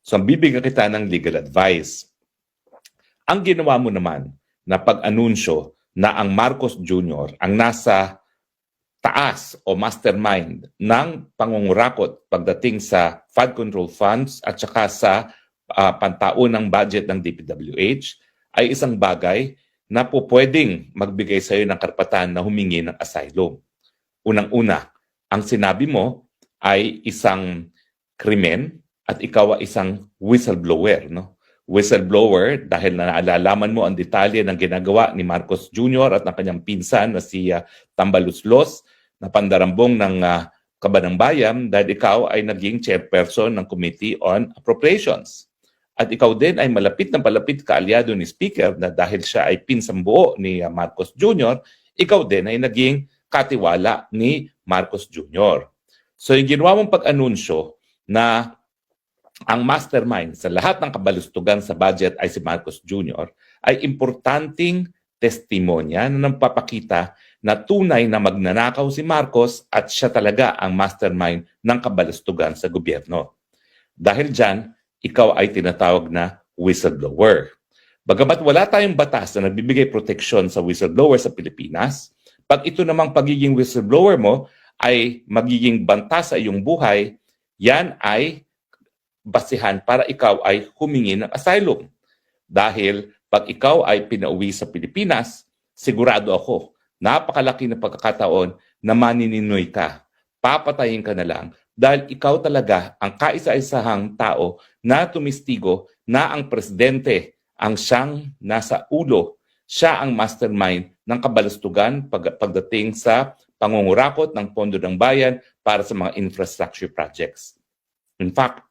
So, bibigyan kita ng legal advice. Ang ginawa mo naman na pag-anunsyo na ang Marcos Jr. ang nasa taas o mastermind ng pangungurakot pagdating sa flood control funds at saka sa pantaunang budget ng DPWH ay isang bagay na po pwedeng magbigay sa iyo ng karapatan na humingi ng asylum. Unang-una, ang sinabi mo ay isang krimen at ikaw ay isang whistleblower, no? Whistleblower dahil naalalaman mo ang detalye ng ginagawa ni Marcos Jr. at ng kanyang pinsan na si Tambaluslos na pandarambong ng Kabanang Bayan dahil ikaw ay naging chairperson ng Committee on Appropriations. At ikaw din ay malapit na malapit kaalyado ni Speaker na dahil siya ay pinsang buo ni Marcos Jr., ikaw din ay naging katiwala ni Marcos Jr. So yung ginawa mong pag-anunsyo na ang mastermind sa lahat ng kabalustugan sa budget ay si Marcos Jr. ay importanteng testimonya na nagpapakita na tunay na magnanakaw si Marcos at siya talaga ang mastermind ng kabalustugan sa gobyerno. Dahil dyan, ikaw ay tinatawag na whistleblower. Bagamat wala tayong batas na nagbibigay proteksyon sa whistleblower sa Pilipinas, pag ito namang pagiging whistleblower mo ay magiging banta sa iyong buhay, yan ay basihan para ikaw ay humingi ng asylum. Dahil pag ikaw ay pinauwi sa Pilipinas, sigurado ako, napakalaki na pagkakataon na manininoy ka. Papatayin ka na lang dahil ikaw talaga ang kaisa-isahang tao na tumistigo na ang presidente ang siyang nasa ulo. Siya ang mastermind ng kabalustugan pagdating sa pangungurakot ng pondo ng bayan para sa mga infrastructure projects. In fact,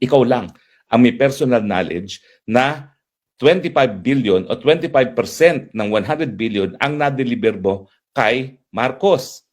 ikaw lang ang may personal knowledge na 25 billion o 25% ng 100 billion ang na-deliver mo kay Marcos.